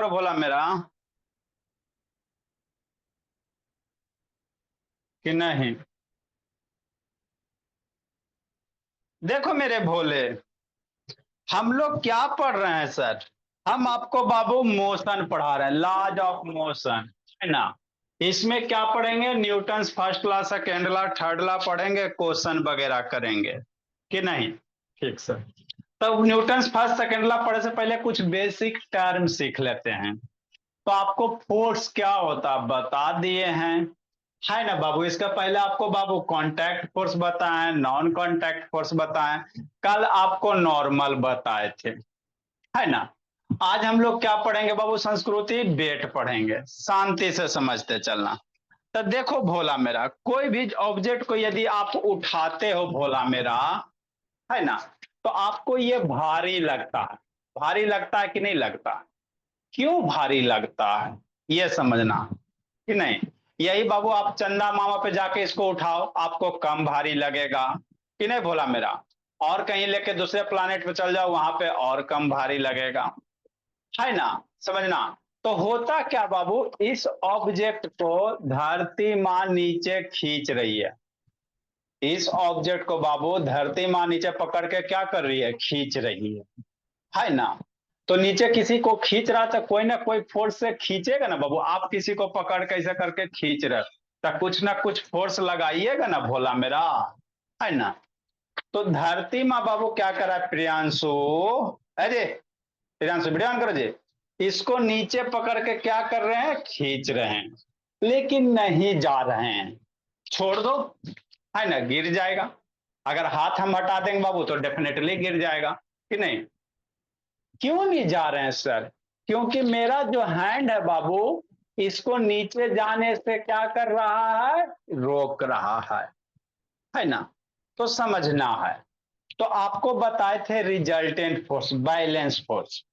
भोला मेरा कि नहीं। देखो मेरे भोले, हम लोग क्या पढ़ रहे हैं सर? हम आपको बाबू मोशन पढ़ा रहे हैं, लॉज ऑफ मोशन, है ना। इसमें क्या पढ़ेंगे? Newton's first law, second law, third law पढ़ेंगे, क्वेश्चन वगैरह करेंगे कि नहीं। ठीक सर। तो न्यूटन्स फर्स्ट सेकेंड लॉ पढ़ने से पहले कुछ बेसिक टर्म सीख लेते हैं। तो आपको फोर्स क्या होता है बता दिए हैं, है ना बाबू। इसका पहले आपको बाबू कांटेक्ट फोर्स बताएं, नॉन कांटेक्ट फोर्स बताएं, कल आपको नॉर्मल बताए थे, है ना। आज हम लोग क्या पढ़ेंगे बाबू? संस्कृति वेट पढ़ेंगे, शांति से समझते चलना। तो देखो भोला मेरा, कोई भी ऑब्जेक्ट को यदि आप उठाते हो भोला मेरा, है ना, तो आपको ये भारी लगता है। भारी लगता है कि नहीं लगता? क्यों भारी लगता है ये समझना, कि नहीं। यही बाबू आप चंदा मामा पे जाके इसको उठाओ, आपको कम भारी लगेगा कि नहीं भोला मेरा। और कहीं लेके दूसरे प्लानेट पे चल जाओ, वहां पे और कम भारी लगेगा, है ना। समझना। तो होता क्या बाबू, इस ऑब्जेक्ट को धरती माँ नीचे खींच रही है। इस ऑब्जेक्ट को बाबू धरती माँ नीचे पकड़ के क्या कर रही है? खींच रही है ना। तो नीचे किसी को खींच रहा था, कोई ना कोई फोर्स से खींचेगा ना बाबू। आप किसी को पकड़ कैसे करके खींच रहे, तो कुछ ना कुछ फोर्स लगाइएगा ना भोला मेरा, है ना। तो धरती माँ बाबू क्या कर रहा है प्रियांशु, अरे प्रियांशु वीडियो ऑन करो जी। इसको नीचे पकड़ के क्या कर रहे हैं? खींच रहे हैं, लेकिन नहीं जा रहे हैं। छोड़ दो, है ना, गिर जाएगा। अगर हाथ हम हटा देंगे बाबू तो डेफिनेटली गिर जाएगा कि नहीं। क्यों नहीं जा रहे हैं सर? क्योंकि मेरा जो हैंड है बाबू, इसको नीचे जाने से क्या कर रहा है? रोक रहा है ना। तो समझना है। तो आपको बताए थे रिजल्टेंट फोर्स, बैलेंस फोर्स,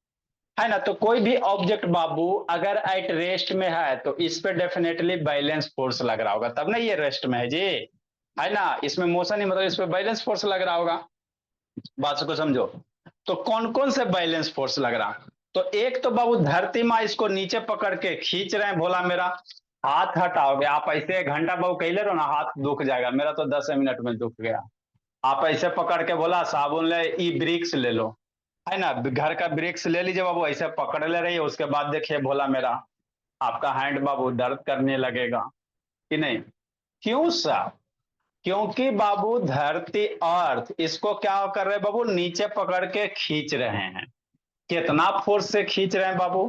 है ना। तो कोई भी ऑब्जेक्ट बाबू अगर एट रेस्ट में है तो इस पे डेफिनेटली बैलेंस फोर्स लग रहा होगा, तब ना ये रेस्ट में है जी, है ना। इसमें मोशन ही मतलब इस पे बैलेंस फोर्स लग रहा होगा। बात को समझो। तो कौन कौन से बैलेंस फोर्स लग रहा? तो एक तो बाबू धरती माँ इसको नीचे पकड़ के खींच रहे हैं भोला मेरा। हाथ हटाओगे आप ऐसे, एक घंटा बाबू कहले रहो ना, हाथ दुख जाएगा। मेरा तो 10 मिनट में दुख गया। आप ऐसे पकड़ के बोला साबुन ले, ई ब्रिक्स ले लो, है ना। घर का ब्रिक्स ले लीजिए बाबू, ऐसे पकड़ ले रही है, उसके बाद देखिए भोला मेरा, आपका हैंड बाबू दर्द करने लगेगा कि नहीं। क्यों सा? क्योंकि बाबू धरती अर्थ इसको क्या कर रहे हैं बाबू? नीचे पकड़ के खींच रहे हैं। कितना फोर्स से खींच रहे हैं बाबू?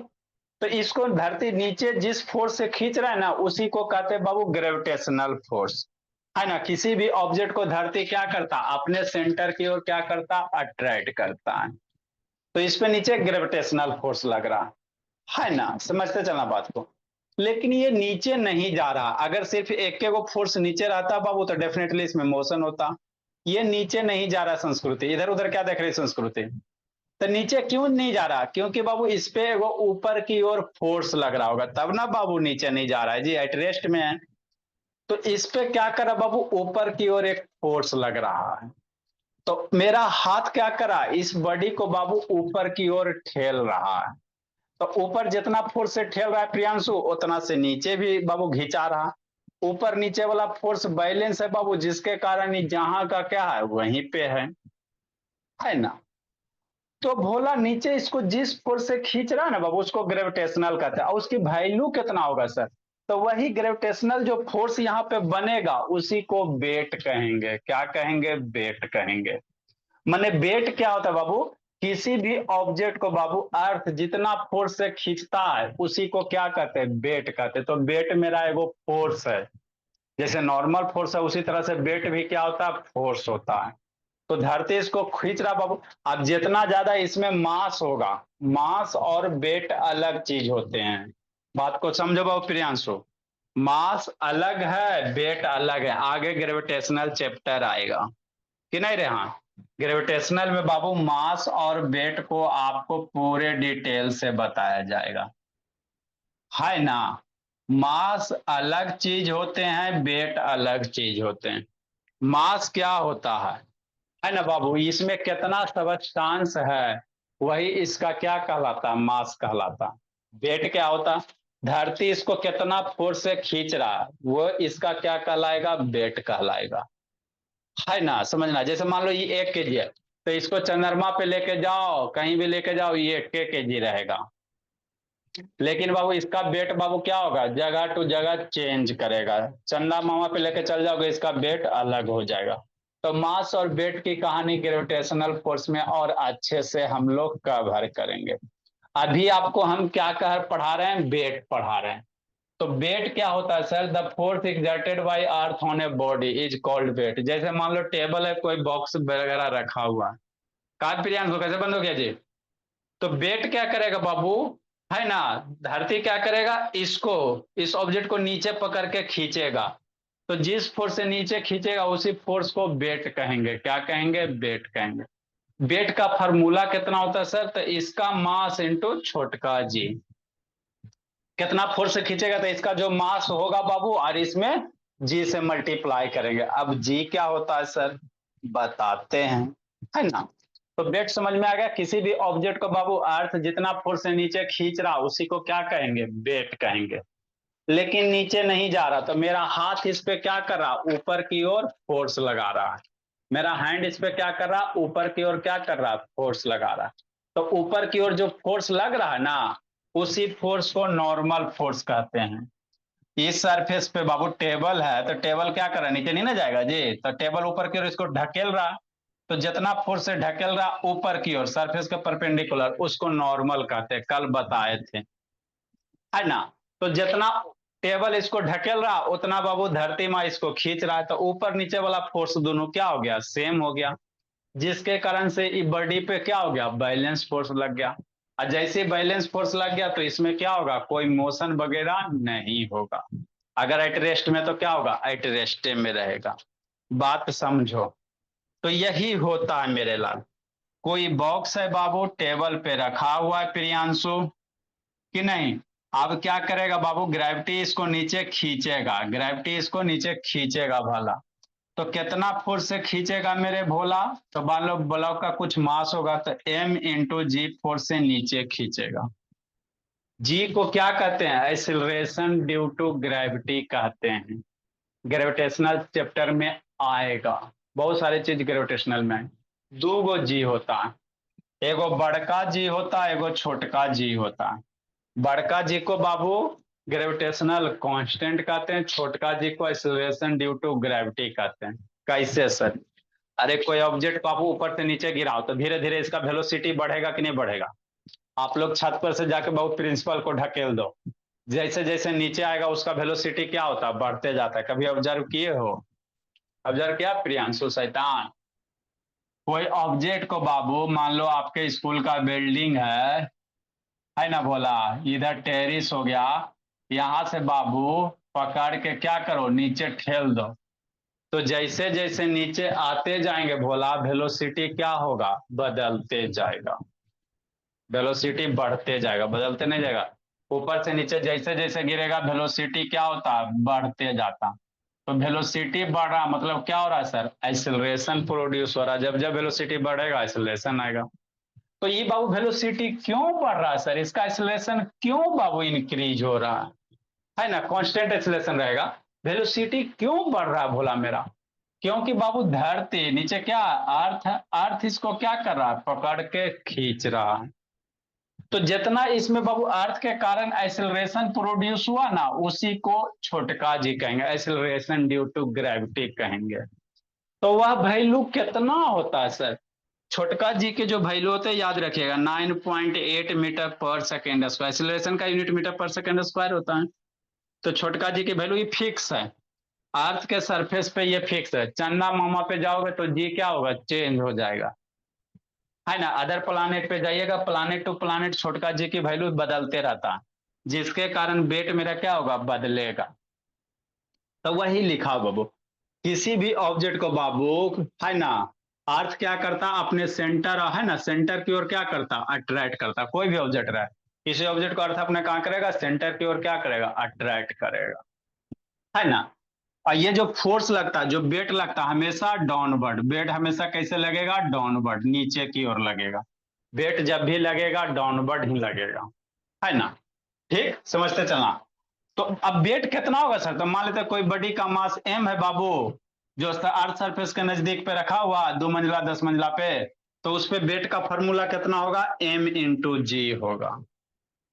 तो इसको धरती नीचे जिस फोर्स से खींच रहा है ना, उसी को कहते हैं बाबू ग्रेविटेशनल फोर्स, है ना। किसी भी ऑब्जेक्ट को धरती क्या करता? अपने सेंटर की ओर क्या करता? अट्रैक्ट करता है। तो इस पे नीचे ग्रेविटेशनल फोर्स लग रहा है ना। समझते चलना बात को। लेकिन ये नीचे नहीं जा रहा। अगर सिर्फ एक के वो फोर्स नीचे रहता बाबू तो डेफिनेटली इसमें मोशन होता। ये नीचे नहीं जा रहा संस्कृति, इधर उधर क्या देख रही संस्कृति। तो नीचे क्यों नहीं जा रहा? क्योंकि बाबू इस पे वो ऊपर की ओर फोर्स लग रहा होगा, तब ना बाबू नीचे नहीं जा रहा है जी, एट रेस्ट में है। तो इस पे क्या करा बाबू? ऊपर की ओर एक फोर्स लग रहा है। तो मेरा हाथ क्या करा? इस बॉडी को बाबू ऊपर की ओर ठेल रहा है। तो ऊपर जितना फोर्स से ठेल रहा है प्रियांशु, उतना से नीचे भी बाबू घिंचा रहा। ऊपर नीचे वाला फोर्स बैलेंस है बाबू, जिसके कारण जहां का क्या है वहीं पे है ना। तो भोला नीचे इसको जिस फोर्स से खींच रहा है ना बाबू, उसको ग्रेविटेशनल कहते हैं। और उसकी वैल्यू कितना होगा सर? तो वही ग्रेविटेशनल जो फोर्स यहाँ पे बनेगा उसी को वेट कहेंगे। क्या कहेंगे? वेट कहेंगे। माने वेट क्या होता है बाबू? किसी भी ऑब्जेक्ट को बाबू अर्थ जितना फोर्स से खींचता है उसी को क्या कहते हैं? वेट कहते हैं। तो वेट मेरा एगो फोर्स है। जैसे नॉर्मल फोर्स है उसी तरह से वेट भी क्या होता है? फोर्स होता है। तो धरती इसको खींच रहा बाबू। अब जितना ज्यादा इसमें मास होगा, मास और वेट अलग चीज होते हैं। बात को समझो बाबू प्रियांशु। मास अलग है, वेट अलग है। आगे ग्रेविटेशनल चैप्टर आएगा कि नहीं रे। हाँ, ग्रेविटेशनल में बाबू मास और वेट को आपको पूरे डिटेल से बताया जाएगा, है ना। मास अलग चीज होते हैं, वेट अलग चीज होते हैं। मास क्या होता है ना बाबू, इसमें कितना सबस्टांस है, वही इसका क्या कहलाता? मास कहलाता। वेट क्या होता, धरती इसको कितना फोर्स से खींच रहा है, वो इसका क्या कहलाएगा, वेट कहलाएगा, है ना। समझना, जैसे मान लो ये 1 kg है, तो इसको चंद्रमा पे लेके जाओ, कहीं भी लेके जाओ, ये 1 kg रहेगा। लेकिन बाबू इसका वेट बाबू क्या होगा, जगह टू जगह चेंज करेगा। चंदा मामा पे लेके चल जाओगे, इसका वेट अलग हो जाएगा। तो मास और वेट की कहानी ग्रेविटेशनल फोर्स में और अच्छे से हम लोग कवर करेंगे। अभी आपको हम क्या कह पढ़ा रहे हैं, वेट पढ़ा रहे हैं। तो वेट क्या होता है sir, the force exerted by earth on a body is called weight. जैसे मान लो टेबल है, कोई बॉक्स वगैरह रखा हुआ है, कहा प्रियांशु कैसे बंद हो गया जी। तो वेट क्या करेगा बाबू, है ना, धरती क्या करेगा, इसको, इस ऑब्जेक्ट को नीचे पकड़ के खींचेगा। तो जिस फोर्स से नीचे खींचेगा उसी फोर्स को वेट कहेंगे। क्या कहेंगे, वेट कहेंगे। वेट का फॉर्मूला कितना होता है सर, तो इसका मास इंटू छोटका जी। कितना फोर्स से खींचेगा, तो इसका जो मास होगा बाबू, और इसमें जी से मल्टीप्लाई करेंगे। अब जी क्या होता है सर, बताते हैं, है ना। तो वेट समझ में आ गया। किसी भी ऑब्जेक्ट को बाबू अर्थ जितना फोर्स से नीचे खींच रहा, उसी को क्या कहेंगे, वेट कहेंगे। लेकिन नीचे नहीं जा रहा, तो मेरा हाथ इस पे क्या कर रहा, ऊपर की ओर फोर्स लगा रहा है। मेरा हैंड इस पे क्या कर रहा, ऊपर की ओर क्या कर रहा, फोर्स लगा रहा है। तो ऊपर की ओर जो फोर्स लग रहा है ना, उसी फोर्स को नॉर्मल फोर्स कहते हैं। इस सरफेस पे बाबू टेबल है, तो टेबल क्या कर रहा है, नीचे नहीं ना जाएगा जी। तो टेबल ऊपर की ओर इसको ढकेल रहा, तो जितना फोर्स से ढकेल रहा ऊपर की ओर सरफेस के परपेंडिकुलर, उसको नॉर्मल कहते हैं, कल बताए थे, है ना। तो जितना टेबल इसको ढकेल रहा, उतना बाबू धरती माँ इसको खींच रहा है। तो ऊपर नीचे वाला फोर्स दोनों क्या हो गया, सेम हो गया। जिसके कारण से बॉडी पे क्या हो गया, बैलेंस फोर्स लग गया। और जैसे बैलेंस फोर्स लग गया, तो इसमें क्या होगा, कोई मोशन वगैरह नहीं होगा। अगर एट रेस्ट में, तो क्या होगा, एट रेस्ट में रहेगा। बात समझो। तो यही होता है मेरे लाल। कोई बॉक्स है बाबू, टेबल पे रखा हुआ है प्रियांशु, कि नहीं। अब क्या करेगा बाबू, ग्रेविटी इसको नीचे खींचेगा, ग्रेविटी इसको नीचे खींचेगा भला। तो कितना फोर्स से खींचेगा मेरे भोला, तो मान लो ब्लॉक का कुछ मास होगा, तो m इंटू जी फोर्स से नीचे खींचेगा। जी को क्या कहते हैं, एक्सिलरेशन ड्यू टू ग्रेविटी कहते हैं। ग्रेविटेशनल चैप्टर में आएगा, बहुत सारे चीज ग्रेविटेशनल में। दो गो जी होता है, एगो बड़का जी होता है, एगो छोटका जी होता है। बड़का जी को बाबू ग्रेविटेशनल कांस्टेंट कहते हैं, छोटका जी को एक्सेलरेशन ड्यू टू ग्रेविटी कहते हैं। कैसे सर, अरे कोई ऑब्जेक्ट को आप ऊपर से नीचे गिराओ, तो धीरे धीरे इसका वेलोसिटी बढ़ेगा कि नहीं बढ़ेगा। आप लोग छत पर से जाके बहुत प्रिंसिपल को ढकेल दो, जैसे जैसे नीचे आएगा उसका वेलोसिटी क्या होता है, बढ़ते जाता है। कभी ऑब्जर्व किए हो, ऑब्जर्व किया प्रियांशु शैतान। कोई ऑब्जेक्ट को बाबू, मान लो आपके स्कूल का बिल्डिंग है ना बोला, इधर टेरिस हो गया, यहां से बाबू पकड़ के क्या करो, नीचे ठेल दो। तो जैसे जैसे नीचे आते जाएंगे भोला, वेलोसिटी क्या होगा, बदलते जाएगा। वेलोसिटी बढ़ते जाएगा, बदलते नहीं जाएगा। ऊपर से नीचे जैसे जैसे गिरेगा, वेलोसिटी क्या होता है, बढ़ते जाता। तो वेलोसिटी बढ़ रहा मतलब क्या हो रहा है सर, एक्सेलरेशन प्रोड्यूस हो रहा है। जब जब वेलोसिटी बढ़ेगा, एक्सेलरेशन आएगा। तो ये बाबू वेलोसिटी क्यों बढ़ रहा है सर, इसका एक्सेलरेशन क्यों बाबू इंक्रीज हो रहा है ना, कांस्टेंट एक्सेलरेशन रहेगा। वेलोसिटी क्यों बढ़ रहा है भोला मेरा, क्योंकि बाबू धरती नीचे क्या, अर्थ, अर्थ इसको क्या कर रहा है, पकड़ के खींच रहा है। तो जितना इसमें बाबू अर्थ के कारण एक्सेलरेशन प्रोड्यूस हुआ ना, उसी को छोटका जी कहेंगे, एक्सेलरेशन ड्यू टू ग्रेविटी कहेंगे। तो वह वैल्यू कितना होता है सर, छोटका जी के जो वैल्यू होते हैं याद रखिएगा, 9.8 मीटर पर सेकेंड स्क्वायर। एक्सेलरेशन का यूनिट मीटर पर सेकेंड स्क्वायर होता है। तो छोटका जी की वैल्यू ये फिक्स है, अर्थ के सरफेस पे ये फिक्स है। चंदा मामा पे जाओगे तो जी क्या होगा, चेंज हो जाएगा, है ना। अदर प्लानेट पे जाइएगा, प्लानेट टू प्लानेट छोटका जी की वैल्यू बदलते रहता है, जिसके कारण वेट मेरा क्या होगा, बदलेगा। तो वही लिखा बाबू, किसी भी ऑब्जेक्ट को बाबू, है ना, अर्थ क्या करता, अपने सेंटर है ना, सेंटर की ओर क्या करता, अट्रैक्ट करता। कोई भी ऑब्जेक्ट रहे, किसी ऑब्जेक्ट को अर्थ अपने कहाँ करेगा, सेंटर की ओर क्या करेगा, अट्रैक्ट करेगा, है ना। और ये जो फोर्स लगता है, जो वेट लगता है, हमेशा डाउनवर्ड, वेट हमेशा कैसे लगेगा, डाउनवर्ड, नीचे की ओर लगेगा। वेट जब भी लगेगा डाउनवर्ड ही लगेगा, है ना। ठीक, समझते चलना। तो अब वेट कितना होगा सर? तो मान लेते हैं कोई बॉडी का मास m है बाबू, जो अर्थ सरफेस के नजदीक पे रखा हुआ 2 मंजिला 10 मंजिला पे, तो उस पे वेट का फॉर्मूला कितना होगा? m×g होगा,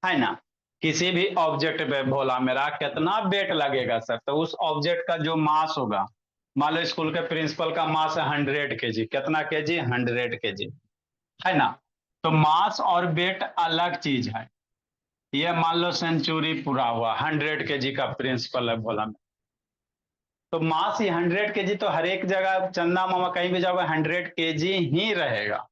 है ना। किसी भी ऑब्जेक्ट पे भोला मेरा कितना वेट लगेगा सर? तो उस ऑब्जेक्ट का जो मास होगा, मान लो स्कूल के प्रिंसिपल का मास है 100 kg, कितना केजी? 100 kg, है ना। तो मास और वेट अलग चीज है। ये मान लो सेंचुरी पूरा हुआ, 100 kg का प्रिंसिपल है भोला में। तो मास ही 100 kg, तो हर एक जगह चंदा मामा कहीं भी जाओगे 100 kg ही रहेगा।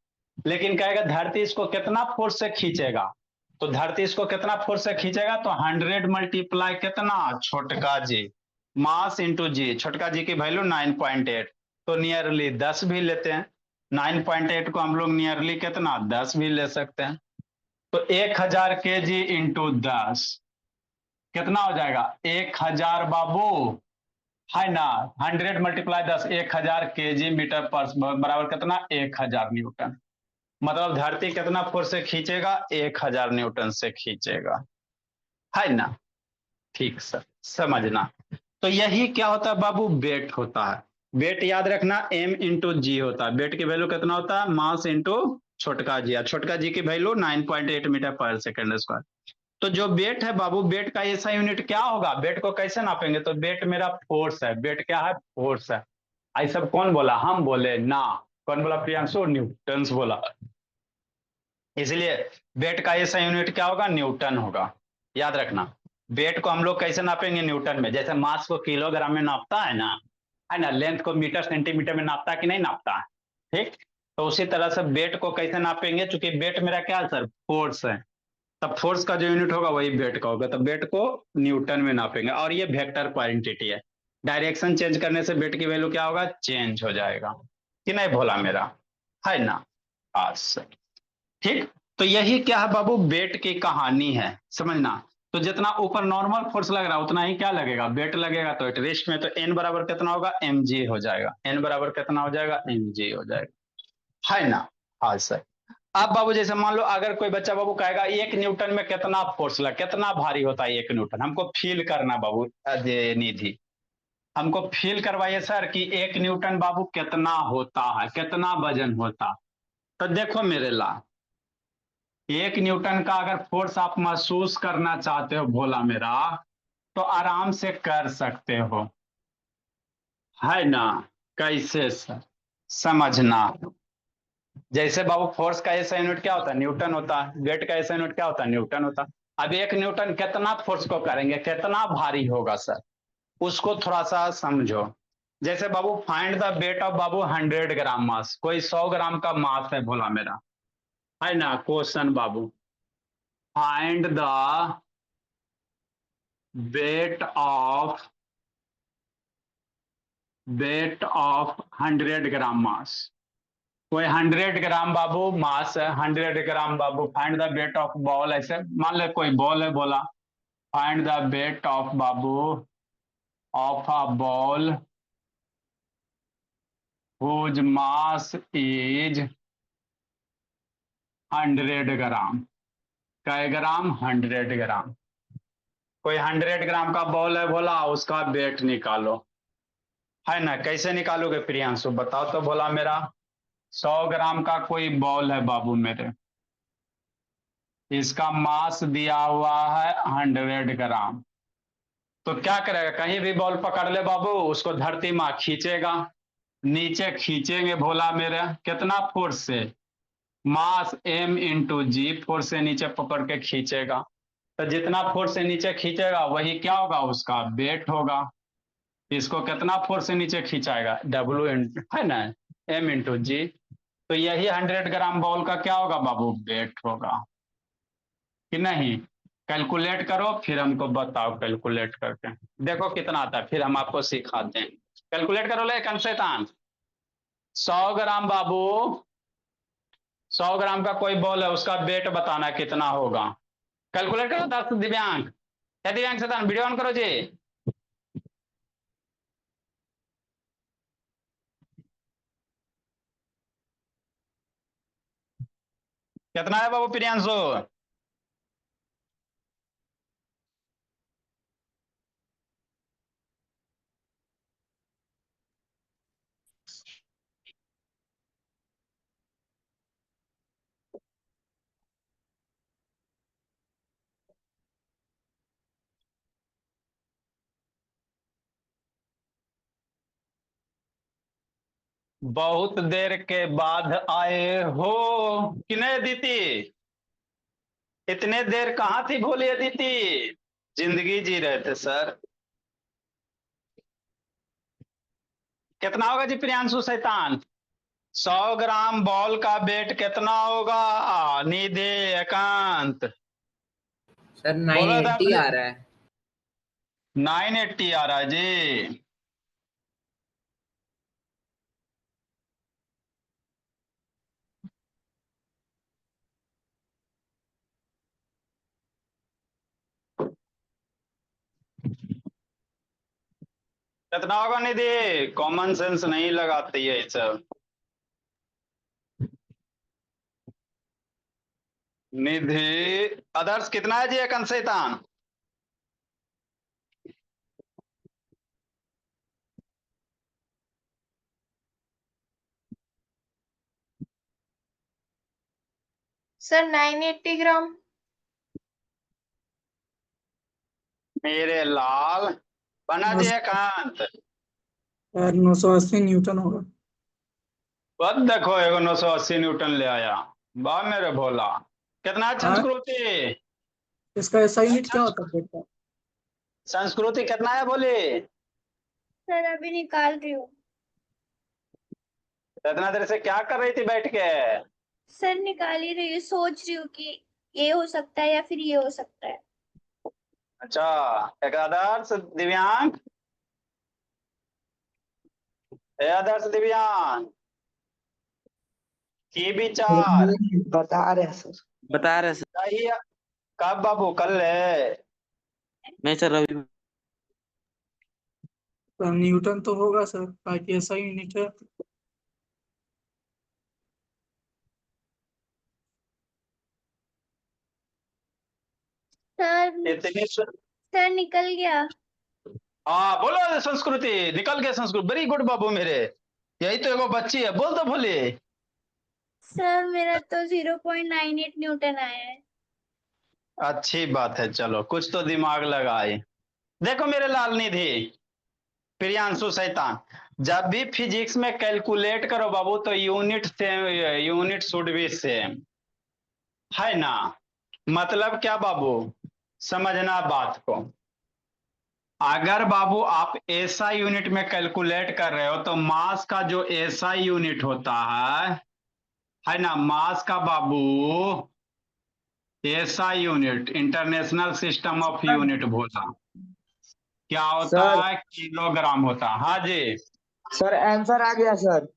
लेकिन कहेगा धरती इसको कितना फोर्स से खींचेगा? तो धरती इसको कितना फोर्स से खींचेगा? तो 100 मल्टीप्लाई कितना? छोटका जी, मास इंटू जी। छोटका जी की वैल्यू 9.8, तो नियरली 10 भी लेते हैं। 9.8 को हम लोग नियरली कितना? 10 भी ले सकते हैं। तो 1000 kg इंटू 10 कितना हो जाएगा? 1000 बाबू, है ना। 100 × 10, 1000 kg/मीटर बराबर कितना? 1000 न्यूटन। मतलब धरती कितना फोर्स से खींचेगा? 1000 न्यूटन से खींचेगा, है ना। ठीक सर, समझना। तो यही क्या होता है बाबू? वेट होता है। वेट याद रखना m×g होता है। वेट की वैल्यू कितना होता है? मास इंटू छोटका जी। छोटका जी की वैल्यू 9.8 मीटर पर सेकेंड स्क्वायर। तो जो वेट है बाबू, वेट का ऐसा यूनिट क्या होगा? वेट को कैसे नापेंगे? तो वेट मेरा फोर्स है। वेट क्या है? फोर्स है। आई सब कौन बोला? हम बोले ना। कौन बोला? प्रियांशु, न्यूटन बोला। इसलिए वेट का ऐसा यूनिट क्या होगा? न्यूटन होगा। याद रखना। वेट को हम लोग कैसे नापेंगे? न्यूटन में। जैसे मास को किलोग्राम में नापता है ना। लेंथ को मीटर सेंटीमीटर में नापता है कि नहीं नापता है? ठीक। तो उसी तरह से वेट को कैसे नापेंगे? चूंकि वेट मेरा क्या है सर? फोर्स है। तब फोर्स का जो यूनिट होगा वही वेट का होगा। तो वेट को न्यूटन में नापेंगे, और ये वेक्टर क्वांटिटी है। डायरेक्शन चेंज करने से वेट की वैल्यू क्या होगा? चेंज हो जाएगा कि नहीं भोला मेरा, है ना। अच्छा, ठीक। तो यही क्या है बाबू? वेट की कहानी है, समझना। तो जितना ऊपर नॉर्मल फोर्स लग रहा है उतना ही क्या लगेगा? वेट लगेगा। तो एट रेस्ट में तो एन बराबर कितना होगा? mg हो जाएगा। एन बराबर कितना हो जाएगा? mg हो जाएगा, है ना। हाँ सर। अब बाबू जैसे मान लो अगर कोई बच्चा बाबू कहेगा 1 न्यूटन में कितना फोर्स लगा, कितना भारी होता है 1 न्यूटन, हमको फील करना बाबू। अजय निधि, हमको फील करवाइए सर कि 1 न्यूटन बाबू कितना होता है, कितना वजन होता। तो देखो मेरे ला, 1 न्यूटन का अगर फोर्स आप महसूस करना चाहते हो भोला मेरा, तो आराम से कर सकते हो, है ना। कैसे सर? समझना। जैसे बाबू फोर्स का ऐसा यूनिट क्या होता है? न्यूटन होता है। वेट का ऐसा यूनिट क्या होता है? न्यूटन होता है। अब 1 न्यूटन कितना फोर्स को करेंगे? कितना भारी होगा सर? उसको थोड़ा सा समझो। जैसे बाबू find the weight of Babu 100 gram mass, कोई 100 ग्राम का मास है भोला मेरा, है ना। क्वेश्चन बाबू, find the weight of 100 gram mass. कोई 100 ग्राम बाबू मास है, 100 ग्राम बाबू। Find the weight of ball, ऐसे मान ले कोई बॉल है बोला। फाइंड द वेट ऑफ बाबू of a ball whose mass is 100 gram. कै ग्राम? 100 ग्राम। कोई 100 ग्राम का बॉल है बोला, उसका वेट निकालो, है ना। कैसे निकालोगे प्रियांशु? बताओ तो बोला मेरा। 100 ग्राम का कोई बॉल है बाबू मेरे, इसका मास दिया हुआ है 100 ग्राम। तो क्या करेगा? कहीं भी बॉल पकड़ ले बाबू, उसको धरती माँ खींचेगा। नीचे खींचेंगे भोला मेरे, कितना फोर्स से? मास m×g, फोर्स से नीचे पकड़ के खींचेगा। तो जितना फोर्स से नीचे खींचेगा वही क्या होगा? उसका वेट होगा। इसको कितना फोर्स से नीचे खींचाएगा? W है ना, m×g। तो यही 100 ग्राम बॉल का क्या होगा बाबू? वेट होगा कि नहीं। कैलकुलेट करो फिर हमको बताओ, कैलकुलेट करके देखो कितना आता है, फिर हम आपको सिखाते हैं। कैलकुलेट करो ले कम से कम। 100 ग्राम बाबू, 100 ग्राम का कोई बॉल है, उसका वेट बताना कितना होगा। कैलकुलेट करो दस दिव्यांग। क्या दिव्यांग सतान, वीडियो ऑन करो जी। कितना है बाबू प्रियांशु? बहुत देर के बाद आए हो कि नहीं अदिति? इतने देर कहाँ थी भोली अदिति? जिंदगी जी रहे थे सर। कितना होगा जी प्रियांशु शैतान? 100 ग्राम बॉल का वेट कितना होगा? निधि एकांत सर बोला था 980 आ रहा है। 980 आ रहा है जी। कितना होगा निधि? कॉमन सेंस नहीं लगाती है ये सब। निधि आदर्श कितना है जी एकांत शैतान? सर 980 ग्राम। मेरे लाल बना जी एकांत। यार 980 न्यूटन होगा। बस देखो एगो 980 न्यूटन ले आया। वाह मेरे भोला। कितना है हाँ, संस्कृति? इसका ऐसा यूनिट क्या होता है ब्रेड का? संस्कृति कितना है बोली? सर अभी निकाल रही हूँ। तो इतना देर से क्या कर रही थी बैठ के? सर निकाल ही रही हूँ, सोच रही हूँ कि ये हो सकता है या फिर ये हो सकता है। अच्छा एक आदर्श दिव्यांग। आदर्श दिव्यांग की विचार बता रहे हैं सर। बता रहे सर। चाहिए कब बाबू? कल है? नहीं सर अभी। तो न्यूटन तो होगा सर, बाकी ऐसा यूनिट है। सर इतनी सर निकल गया। हाँ बोलो संस्कृति। निकल गया संस्कृत। वेरी गुड बाबू मेरे। यही तो एगो बच्ची है। बोल तो भोले। सर मेरा तो 0.98 न्यूटन आया है। अच्छी बात है। चलो कुछ तो दिमाग लगाए। देखो मेरे लाल निधि प्रियांशु शैतान, जब भी फिजिक्स में कैलकुलेट करो बाबू तो unit same, unit should be same, है ना? मतलब क्या बाबू? समझना बात को। अगर बाबू आप एसआई यूनिट में कैलकुलेट कर रहे हो तो मास का जो एसआई यूनिट होता है ना, मास का बाबू SI unit international system of unit बोला क्या होता सर है? किलोग्राम होता है। हाँ जी। सर आंसर आ गया सर।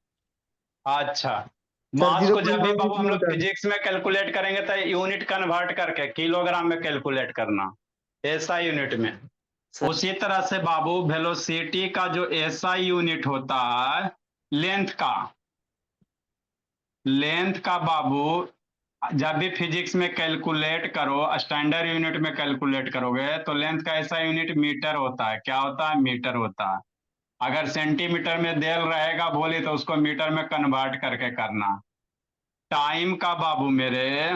अच्छा सर मास जीरो को जब पॉइंट भी नाइन बाबू एट हम लोग न्यूटन। फिजिक्स में कैलकुलेट करेंगे तो यूनिट कन्वर्ट करके किलोग्राम में कैलकुलेट करना, ऐसा यूनिट में। सर उसी तरह से बाबू वेलोसिटी का जो ऐसा यूनिट होता है लेंथ का, लेंथ का बाबू जब भी फिजिक्स में कैलकुलेट करो, स्टैंडर्ड यूनिट में कैलकुलेट करोगे तो लेंथ का ऐसा यूनिट मीटर होता है। क्या होता है? मीटर होता है। अगर सेंटीमीटर में देल रहेगा बोले तो उसको मीटर में कन्वर्ट करके करना। टाइम का बाबू मेरे,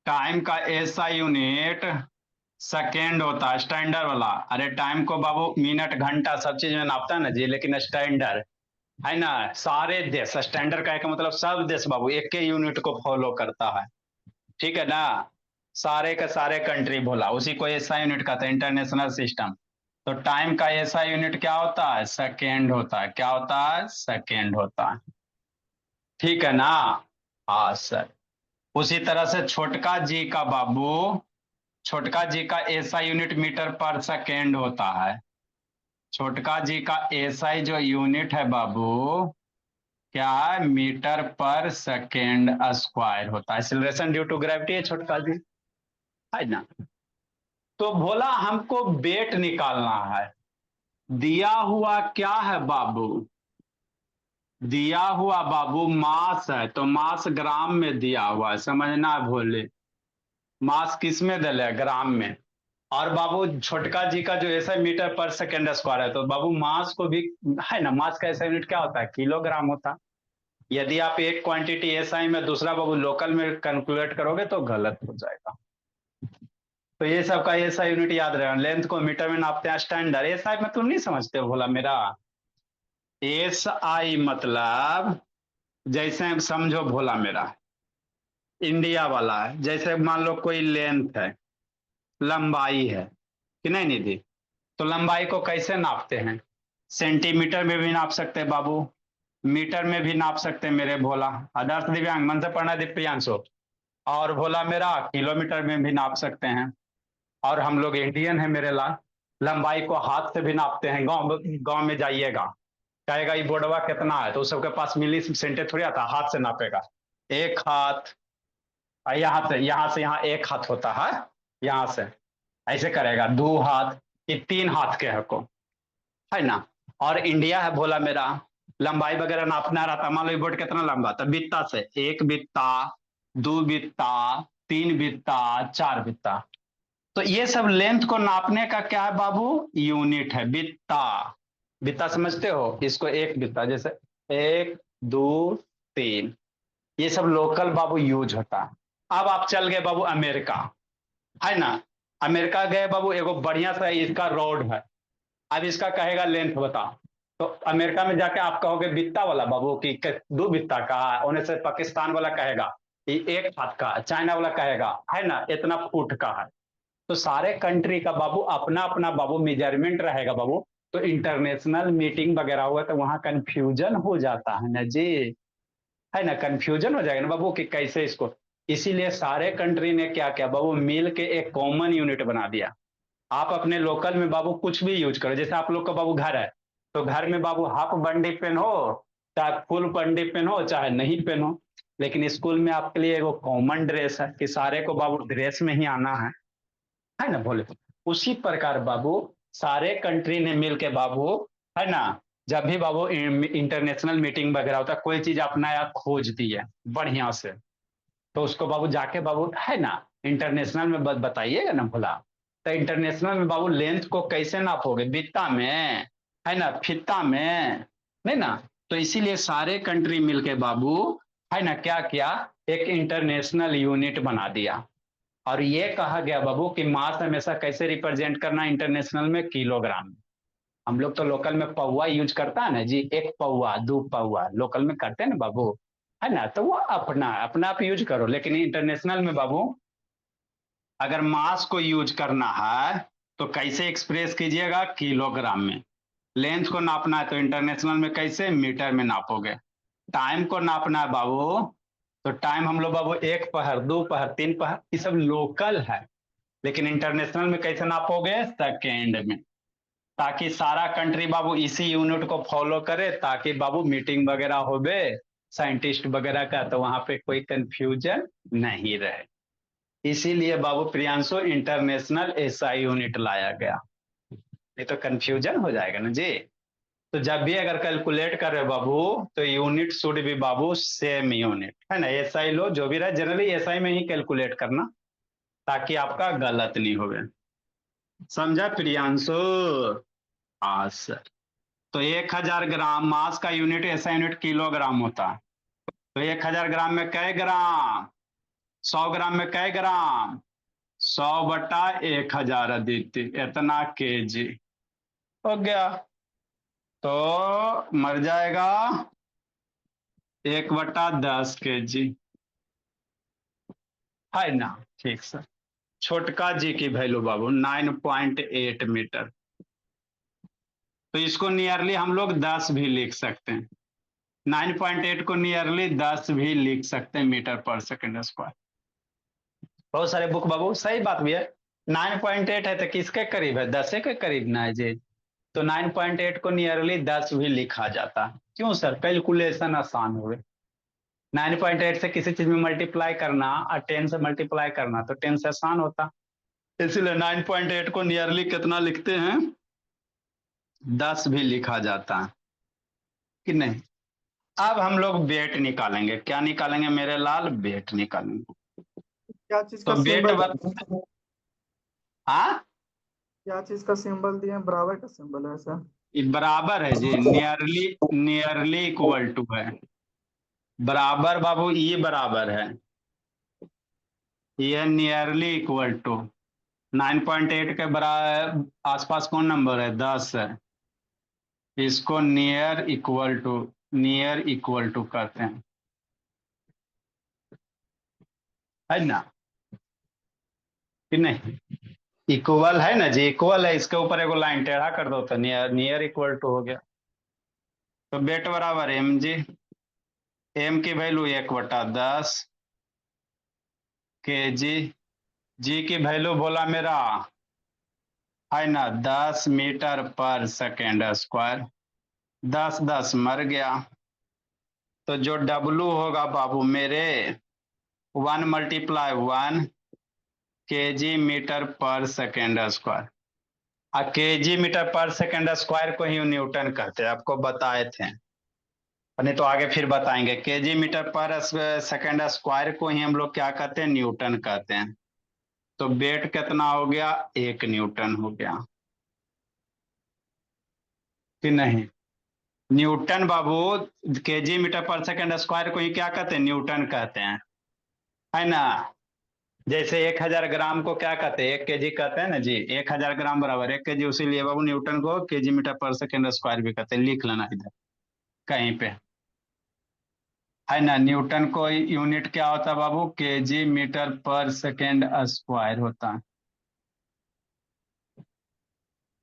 टाइम का ऐसा यूनिट सेकेंड होता है स्टैंडर्ड वाला। अरे टाइम को बाबू मिनट घंटा सब चीज में नापता है ना जी, लेकिन स्टैंडर्ड है ना, सारे देश स्टैंडर्ड का मतलब सब देश बाबू एक ही यूनिट को फॉलो करता है। ठीक है ना? सारे के सारे कंट्री बोला उसी को ऐसा यूनिट कहते हैं, इंटरनेशनल सिस्टम। तो टाइम का ऐसा यूनिट क्या होता है? सेकेंड होता है। क्या होता है? सेकेंड होता है। ठीक है ना? हाँ सर। उसी तरह से छोटका जी का बाबू, छोटका जी का ऐसा यूनिट मीटर पर सेकेंड होता है। छोटका जी का एसआई जो यूनिट है बाबू क्या है? मीटर पर सेकेंड स्क्वायर होता है। एक्सीलरेशन ड्यू टू ग्रेविटी है छोटका जी, है ना? तो भोला हमको वेट निकालना है। दिया हुआ क्या है बाबू? दिया हुआ बाबू मास है, तो मास ग्राम में दिया हुआ है। समझना भोले, मास किस में दिले? ग्राम में। और बाबू छोटका जी का जो ऐसा मीटर पर सेकेंड स्क्वायर है, तो बाबू मास को भी है ना, मास का ऐसा यूनिट क्या होता है? किलोग्राम होता है। यदि आप एक क्वांटिटी एसआई में दूसरा बाबू लोकल में कैलकुलेट करोगे तो गलत हो जाएगा। तो ये सब का एसआई यूनिट याद रहेगा। लेंथ को मीटर में नापते हैं स्टैंडर्ड। एसआई मतलब नहीं समझते भोला मेरा? एस आई मतलब जैसे समझो भोला मेरा इंडिया वाला है, जैसे मान लो कोई लेंथ है, लंबाई है कि नहीं निधि, तो लंबाई को कैसे नापते हैं? सेंटीमीटर में भी नाप सकते हैं बाबू, मीटर में भी नाप सकते हैं मेरे भोला। आदर्श दिव्यांग मन से पढ़ना दिव्यांशो। और भोला मेरा किलोमीटर में भी नाप सकते हैं। और हम लोग इंडियन है मेरे लाल, लंबाई को हाथ से भी नापते हैं। गांव गांव में जाइएगा, कहेगा ये बोर्डवा कितना है, तो उस सबके पास मिली सेंटे थोड़ी आता, हाथ से नापेगा। एक हाथ, यहाँ से यहाँ एक हाथ होता है, यहाँ से ऐसे करेगा, दो हाथ, ये तीन हाथ के है को, है ना। और इंडिया है भोला मेरा, लंबाई वगैरह नापना रहता, मान लो ये बोर्ड कितना लंबा था, बित्ता से, एक बित्ता, दो बित्ता, तीन बित्ता, चार बित्ता। तो ये सब लेंथ को नापने का क्या है बाबू? यूनिट है, बित्ता। बित्ता समझते हो इसको? एक बित्ता, जैसे एक, दो, तीन, ये सब लोकल बाबू यूज होता है। अब आप चल गए बाबू अमेरिका, है ना, अमेरिका गए बाबू, एगो बढ़िया सा इसका रोड है, अब इसका कहेगा लेंथ बता, तो अमेरिका में जाके आप कहोगे बित्ता वाला बाबू कि दो बित्ता का है, उन्हें से पाकिस्तान वाला कहेगा कि एक हाथ का, चाइना वाला कहेगा है ना इतना फुट का है। तो सारे कंट्री का बाबू अपना अपना बाबू मेजरमेंट रहेगा बाबू। तो इंटरनेशनल मीटिंग वगैरह हुआ तो वहां कंफ्यूजन हो जाता है ना जी, है ना, कंफ्यूजन हो जाएगा ना बाबू कि कैसे इसको। इसीलिए सारे कंट्री ने क्या किया बाबू, मिल के एक कॉमन यूनिट बना दिया। आप अपने लोकल में बाबू कुछ भी यूज करो, जैसे आप लोग का बाबू घर है, तो घर में बाबू हाफ बंडी पहनो, चाहे फुल बंडी पहनो, चाहे नहीं पहनो, लेकिन स्कूल में आपके लिए एगो कॉमन ड्रेस है कि सारे को बाबू ड्रेस में ही आना है ना बोले। उसी प्रकार बाबू सारे कंट्री ने मिलके बाबू, है ना, जब भी बाबू इंटरनेशनल मीटिंग वगैरह होता है, कोई चीज अपना या खोज दी है बढ़िया से, तो उसको बाबू जाके बाबू, है ना, इंटरनेशनल में बताइएगा ना भोला। तो इंटरनेशनल में बाबू लेंथ को कैसे नापोगे? बित्ता में, है ना, फित्ता में, नहीं ना। तो इसीलिए सारे कंट्री मिलके बाबू, है ना, क्या किया, एक इंटरनेशनल यूनिट बना दिया। और ये कहा गया बाबू कि मास हमेशा कैसे रिप्रेजेंट करना इंटरनेशनल में? किलोग्राम में। हम लोग तो लोकल में पौवा यूज करता है ना जी, एक पौवा, दो पौवा लोकल में करते हैं ना बाबू, है ना, तो वो अपना अपना आप यूज करो। लेकिन इंटरनेशनल में बाबू अगर मास को यूज करना है तो कैसे एक्सप्रेस कीजिएगा? किलोग्राम में। लेंथ को नापना है तो इंटरनेशनल में कैसे? मीटर में नापोगे। टाइम को नापना है बाबू, तो टाइम हम लोग बाबू एक पहर, दो पहर, तीन पहर, ये सब लोकल है। लेकिन इंटरनेशनल में कैसे नापोगे? सेकेंड में। ताकि सारा कंट्री बाबू इसी यूनिट को फॉलो करे, ताकि बाबू मीटिंग वगैरह हो बे साइंटिस्ट वगैरह का, तो वहां पे कोई कंफ्यूजन नहीं रहे। इसीलिए बाबू प्रियांशु इंटरनेशनल एसआई यूनिट लाया गया, नहीं तो कंफ्यूजन हो जाएगा ना जी। तो जब भी अगर कैलकुलेट कर रहे बाबू, तो यूनिट शुड भी बाबू सेम यूनिट, है ना। एसआई लो जो भी रहे, जनरली एसआई में ही कैलकुलेट करना, ताकि आपका गलत नहीं हो। समझा प्रियांशु? हाँ सर। तो 1000 ग्राम मास का यूनिट, ऐसा यूनिट किलोग्राम होता है। तो 1000 ग्राम में कै ग्राम? 100 ग्राम में कै ग्राम? 100/1000 अदिति, इतना केजी हो गया। तो मर जाएगा 1/10 केजी, है ना। ठीक सर। छोटका जी की वैल्यू बाबू 9.8 मीटर, तो इसको नियरली हम लोग 10 भी लिख सकते हैं। 9.8 को नियरली 10 भी लिख सकते हैं मीटर पर सेकंड स्क्वायर। बहुत सारे बुक बाबू सही बात भी है, 9.8 है तो किसके करीब है? 10 के करीब ना है जी। तो 9.8 को नियरली 10 भी लिखा जाता है। क्यों सर? कैलकुलेशन आसान हो गए। 9.8 से किसी चीज में मल्टीप्लाई करना और 10 से मल्टीप्लाई करना, तो 10 से आसान होता, इसलिए 9.8 को नियरली कितना लिखते हैं? 10 भी लिखा जाता है कि नहीं। अब हम लोग वेट निकालेंगे। क्या निकालेंगे मेरे लाल? वेट निकालेंगे। क्या चीज तो का वेट सिंबल? हाँ, क्या चीज का सिंबल दिए? बराबर का सिंबल है सर? बराबर है जी, नियरली, नियरली इक्वल टू है। बराबर बाबू ये बराबर है, ये नियरली इक्वल टू 9.8 के बराबर आसपास कौन नंबर है? 10 है। इसको नियर इक्वल टू करते हैं, है ना कि नहीं? इक्वल है ना जी, इक्वल है, इसके ऊपर एगो लाइन टेढ़ा कर दो तो नियर इक्वल टू हो गया। तो बेट बराबर एम जी, एम की वैल्यू 1/10 के जी की वैल्यू बोला मेरा है ना 10 मीटर पर सेकेंड स्क्वायर, 10 मर गया। तो जो डब्लू होगा बाबू मेरे 1 × 1 kg मीटर पर सेकेंड स्क्वायर। kg मीटर पर सेकेंड स्क्वायर को ही न्यूटन कहते हैं, आपको बताए थे, नहीं तो आगे फिर बताएंगे। kg मीटर पर सेकेंड स्क्वायर को ही हम लोग क्या कहते हैं, न्यूटन कहते हैं। तो वेट कितना हो गया, 1 न्यूटन हो गया कि नहीं? न्यूटन बाबू kg मीटर पर सेकेंड स्क्वायर को ही क्या कहते हैं, न्यूटन कहते हैं, है ना? जैसे 1000 ग्राम को क्या कहते हैं, 1 kg कहते हैं ना जी, 1000 ग्राम बराबर 1 kg, उसीलिए बाबू न्यूटन को kg मीटर पर सेकेंड स्क्वायर भी कहते हैं। लिख लेना इधर कहीं पे, है ना? न्यूटन को यूनिट क्या होता है बाबू, kg मीटर पर सेकेंड स्क्वायर होता है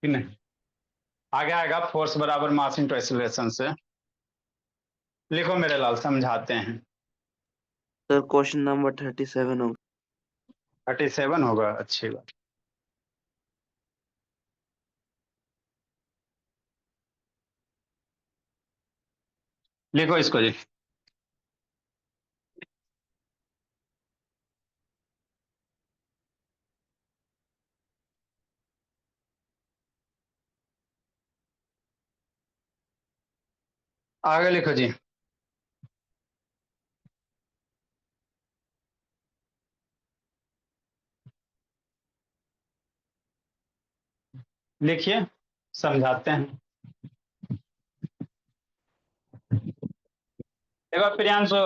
कि नहीं? आगे आएगा फोर्स बराबर मास इंटू एक्सीलरेशन से। लिखो मेरे लाल, समझाते हैं। सर क्वेश्चन नंबर 37 होगा। 37 होगा, अच्छी बात। लिखो इसको जी। आगे लिखो जी। लिखिए, समझाते हैं। देखो प्रियांशु,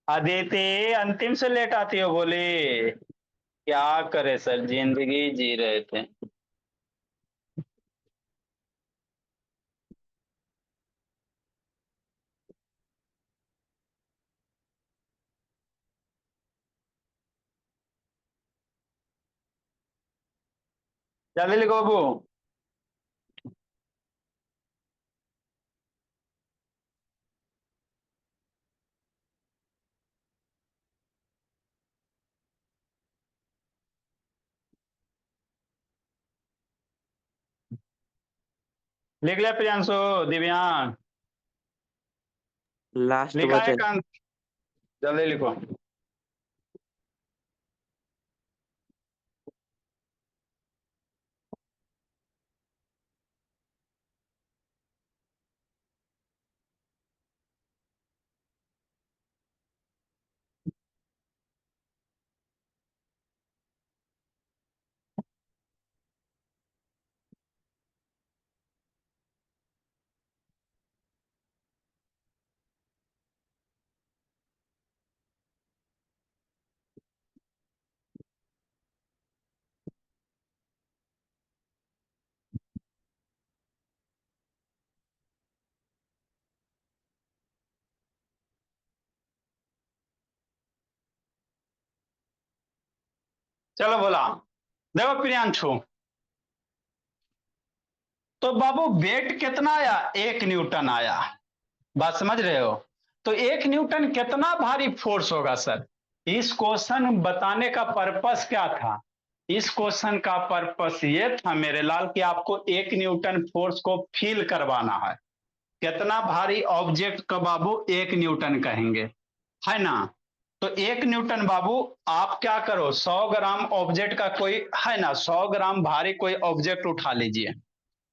अदिति अंतिम से लेट आती हो, बोली क्या करे सर, जिंदगी जी रहे थे। जल्दी लिखो बाबू। लिख लिया प्रियांशु, दिव्यांग लास्ट लिखा है बचा। कांत? जल्दी लिखो। चलो बोला। देखो प्रियांशु, तो बाबू वेट कितना आया, 1 न्यूटन आया, बात समझ रहे हो? तो 1 न्यूटन कितना भारी फोर्स होगा सर? इस क्वेश्चन बताने का पर्पस क्या था? इस क्वेश्चन का पर्पस ये था मेरे लाल कि आपको 1 न्यूटन फोर्स को फील करवाना है। कितना भारी ऑब्जेक्ट का बाबू 1 न्यूटन कहेंगे, है ना? तो 1 न्यूटन बाबू, आप क्या करो, 100 ग्राम ऑब्जेक्ट का कोई, है ना, 100 ग्राम भारी कोई ऑब्जेक्ट उठा लीजिए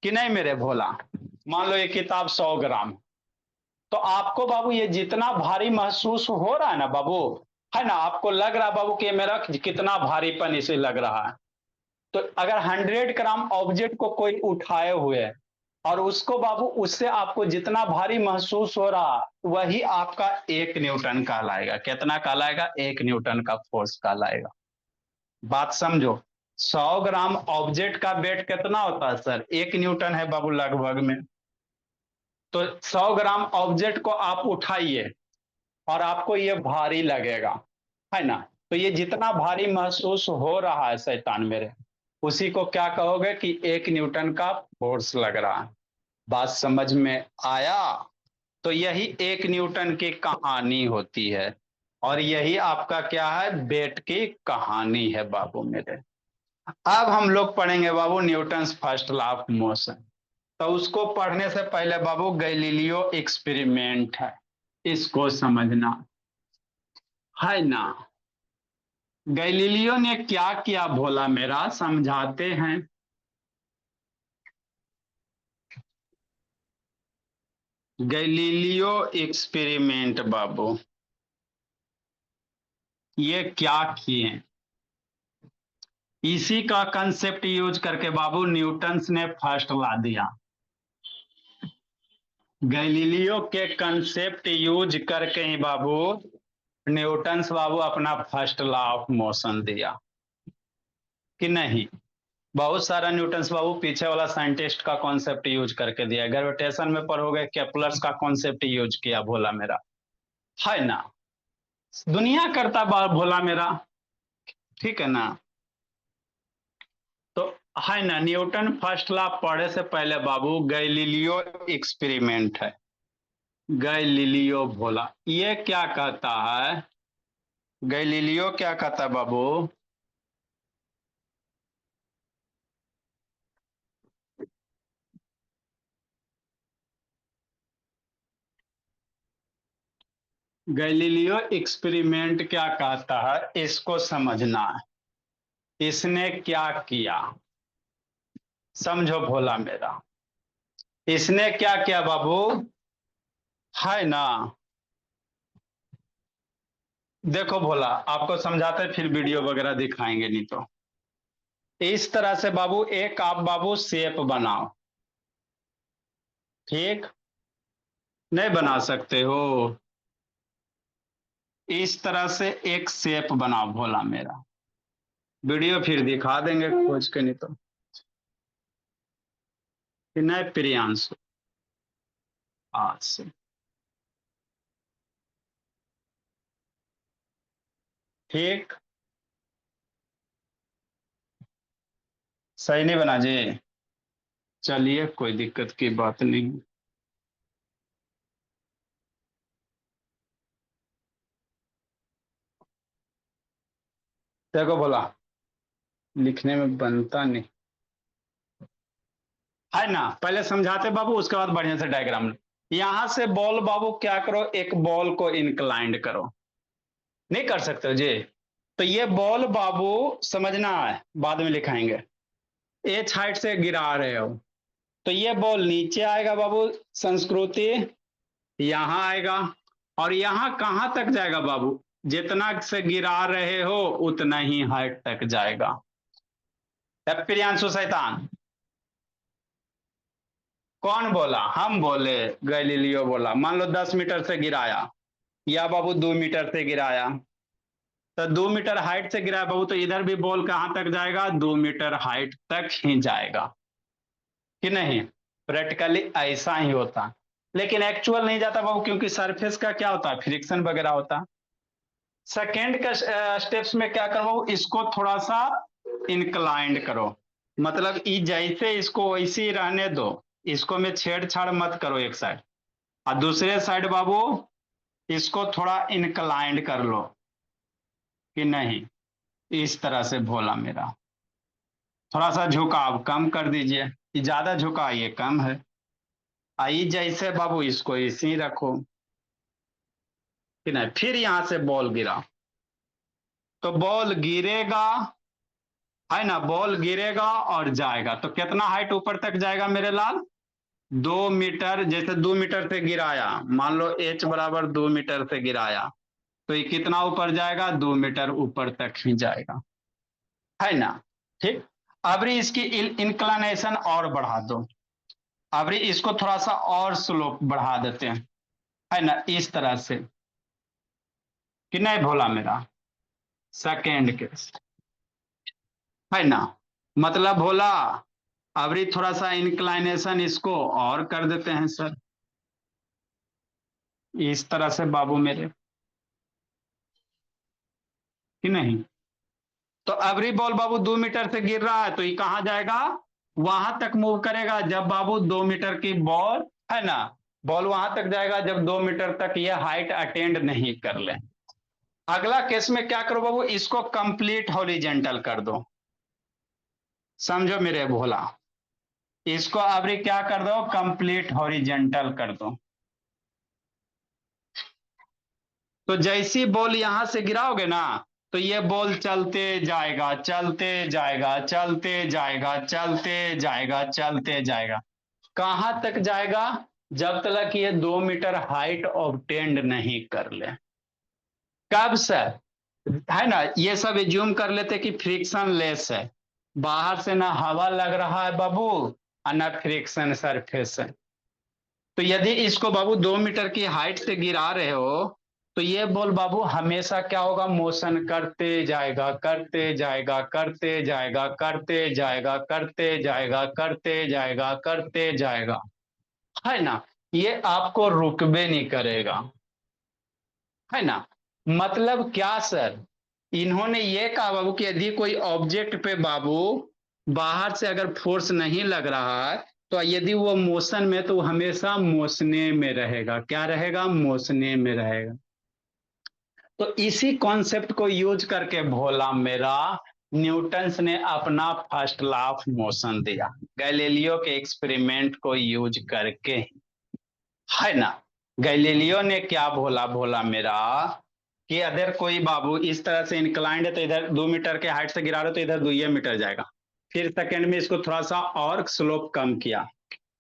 कि नहीं मेरे भोला। मान लो ये किताब 100 ग्राम, तो आपको बाबू ये जितना भारी महसूस हो रहा है ना बाबू, है ना, आपको लग रहा है बाबू कि मेरा कितना भारीपन इसे लग रहा है। तो अगर 100 ग्राम ऑब्जेक्ट को कोई उठाए हुए है और उसको बाबू, उससे आपको जितना भारी महसूस हो रहा, वही आपका 1 न्यूटन कहलाएगा। कितना कहलाएगा, 1 न्यूटन का फोर्स कहलाएगा। बात समझो। 100 ग्राम ऑब्जेक्ट का वेट कितना होता है सर? 1 न्यूटन है बाबू लगभग में। तो 100 ग्राम ऑब्जेक्ट को आप उठाइए और आपको ये भारी लगेगा, है ना? तो ये जितना भारी महसूस हो रहा है शैतान मेरे, उसी को क्या कहोगे कि 1 न्यूटन का फोर्स लग रहा है। बात समझ में आया? तो यही 1 न्यूटन की कहानी होती है और यही आपका क्या है, वेट की कहानी है बाबू मेरे। अब हम लोग पढ़ेंगे बाबू Newton's first law of motion. तो उसको पढ़ने से पहले बाबू गैलीलियो एक्सपेरिमेंट है, इसको समझना है ना। गैलीलियो ने क्या किया भोला मेरा, समझाते हैं। गैलीलियो एक्सपेरिमेंट बाबू, ये क्या किए, इसी का कंसेप्ट यूज करके बाबू न्यूटन्स ने फर्स्ट ला दिया। गैलीलियो के कंसेप्ट यूज करके ही बाबू न्यूटन्स बाबू अपना फर्स्ट लॉ ऑफ मोशन दिया कि नहीं। बहुत सारा न्यूटन्स बाबू पीछे वाला साइंटिस्ट का कॉन्सेप्ट यूज करके दिया। ग्रेविटेशन में पढ़ोगे केपलर्स का कॉन्सेप्ट यूज किया भोला मेरा, है ना। दुनिया करता भोला मेरा, ठीक है ना। तो है ना, न्यूटन फर्स्ट लॉ पढ़े से पहले बाबू गैलीलियो एक्सपेरिमेंट है। गैलीलियो भोला ये क्या कहता है, गैलीलियो क्या कहता है बाबू, गैलीलियो एक्सपेरिमेंट क्या कहता है, इसको समझना है। इसने क्या किया, समझो भोला मेरा। इसने क्या किया बाबू, है ना। देखो भोला, आपको समझाते फिर वीडियो वगैरह दिखाएंगे, नहीं तो इस तरह से बाबू एक आप बाबू शेप बनाओ, ठीक, नहीं बना सकते हो। इस तरह से एक शेप बनाओ भोला मेरा, वीडियो फिर दिखा देंगे खोज के, नहीं तो कि नहीं प्रियांशु आज से, ठीक। सही नहीं बना जी, चलिए कोई दिक्कत की बात नहीं। देखो बोला, लिखने में बनता नहीं है ना। पहले समझाते बाबू, उसके बाद बढ़िया से डायग्राम। यहां से बॉल बाबू क्या करो, एक बॉल को इंक्लाइंड करो, नहीं कर सकते हो जी। तो ये बॉल बाबू समझना है, बाद में लिखाएंगे। एच हाइट से गिरा रहे हो, तो ये बॉल नीचे आएगा बाबू, संस्कृति यहां आएगा, और यहां कहां तक जाएगा बाबू, जितना से गिरा रहे हो उतना ही हाइट तक जाएगा। प्रियांशु शैतान कौन बोला, हम बोले, गैलीलियो बोला। मान लो 10 मीटर से गिराया, या बाबू 2 मीटर से गिराया, तो 2 मीटर हाइट से गिराया बाबू, तो इधर भी बॉल कहां तक जाएगा, 2 मीटर हाइट तक ही जाएगा कि नहीं। प्रैक्टिकली ऐसा ही होता, लेकिन एक्चुअल नहीं जाता बाबू, क्योंकि सरफेस का क्या होता है, फ्रिक्शन वगैरह होता। सेकेंड का स्टेप्स में क्या करो, इसको थोड़ा सा इंक्लाइंड करो, मतलब जैसे इसको वैसे ही रहने दो, इसको में छेड़छाड़ मत करो एक साइड, और दूसरे साइड बाबू इसको थोड़ा इंक्लाइंड कर लो कि नहीं। इस तरह से भोला मेरा, थोड़ा सा झुकाव कम कर दीजिए, ये ज्यादा झुका, ये कम है। आई जैसे बाबू इसको इसी ही रखो कि नहीं। फिर यहां से बॉल गिरा, तो बॉल गिरेगा, है ना, बॉल गिरेगा और जाएगा, तो कितना हाइट ऊपर तक जाएगा मेरे लाल, 2 मीटर। जैसे 2 मीटर से गिराया, मान लो एच बराबर 2 मीटर से गिराया, तो ये कितना ऊपर जाएगा, 2 मीटर ऊपर तक ही जाएगा, है ना। ठीक, अब इसकी इंक्लानेशन और बढ़ा दो, अब इसको थोड़ा सा और स्लोप बढ़ा देते हैं, है ना, इस तरह से कि नहीं भोला मेरा। सेकेंड केस, है ना। मतलब बोला अभी थोड़ा सा इंक्लाइनेशन इसको और कर देते हैं सर, इस तरह से बाबू मेरे, कि नहीं। तो अबरी बॉल बाबू 2 मीटर से गिर रहा है तो ये कहाँ जाएगा, वहां तक मूव करेगा जब बाबू 2 मीटर की बॉल, है ना, बॉल वहां तक जाएगा जब 2 मीटर तक ये हाइट अटेंड नहीं कर ले। अगला केस में क्या करो बाबू, इसको कंप्लीट हॉरिजेंटल कर दो, समझो मेरे भोला, इसको अबरी क्या कर दो, कंप्लीट हॉरिजेंटल कर दो। तो जैसी बॉल यहां से गिराओगे ना तो ये बॉल चलते जाएगा चलते जाएगा चलते जाएगा चलते जाएगा चलते जाएगा, कहां तक जाएगा, जब तक ये 2 मीटर हाइट ऑब्टेंड नहीं कर ले। कब सर, है ना, ये सब एज्यूम कर लेते कि फ्रिक्शन लेस है, बाहर से ना हवा लग रहा है बाबू और ना फ्रिक्शन सरफेस है। तो यदि इसको बाबू 2 मीटर की हाइट से गिरा रहे हो तो ये बॉल बाबू हमेशा क्या होगा, मोशन करते जाएगा करते जाएगा करते जाएगा करते जाएगा करते जाएगा करते जाएगा करते जाएगा, है ना, ये आपको रुकबे नहीं करेगा, है ना। मतलब क्या सर, इन्होंने ये कहा बाबू कि यदि कोई ऑब्जेक्ट पे बाबू बाहर से अगर फोर्स नहीं लग रहा है तो यदि वो मोशन में तो हमेशा मोशने में रहेगा, क्या रहेगा, मोशने में रहेगा। तो इसी कॉन्सेप्ट को यूज करके भोला मेरा न्यूटन्स ने अपना फर्स्ट लॉ ऑफ मोशन दिया, गैलीलियो के एक्सपेरिमेंट को यूज करके, है ना। गैलीलियो ने क्या बोला, भोला मेरा कि अगर कोई बाबू इस तरह से इंक्लाइंड है तो इधर 2 मीटर के हाइट से गिरा रहे तो इधर 2 मीटर जाएगा, फिर सेकंड में इसको थोड़ा सा और स्लोप कम किया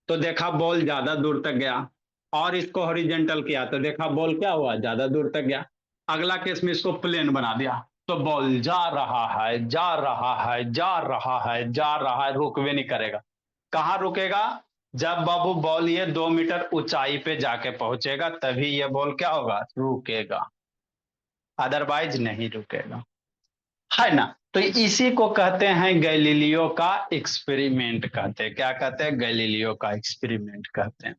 तो देखा बॉल ज्यादा दूर तक गया, और इसको हॉरिजेंटल किया तो देखा बॉल क्या हुआ, ज्यादा दूर तक गया। अगला केस में इसको प्लेन बना दिया तो बॉल जा रहा है जा रहा है जा रहा है जा रहा है, रुकवे नहीं करेगा। कहाँ रुकेगा, जब बाबू बॉल ये 2 मीटर ऊंचाई पे जाके पहुंचेगा तभी ये बॉल क्या होगा, रुकेगा, अदरवाइज नहीं रुकेगा, है ना। तो इसी को कहते हैं गैलीलियो का एक्सपेरिमेंट कहते हैं, क्या कहते हैं, गैलीलियो का एक्सपेरिमेंट कहते हैं,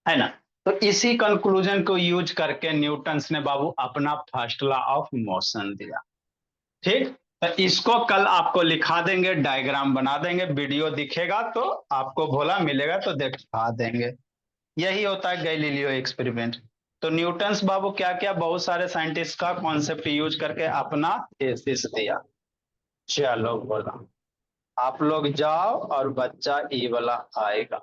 है ना। तो इसी कंक्लूजन को यूज करके न्यूटन्स ने बाबू अपना फर्स्ट लॉ ऑफ मोशन दिया। ठीक, तो इसको कल आपको लिखा देंगे, डायग्राम बना देंगे, वीडियो दिखेगा तो आपको भोला मिलेगा तो दिखा देंगे। यही होता है गैलीलियो एक्सपेरिमेंट। तो न्यूटन्स बाबू क्या क्या बहुत सारे साइंटिस्ट का कॉन्सेप्ट यूज करके अपना थीसिस दिया। चलो बोला, आप लोग जाओ और बच्चा ई वाला आएगा।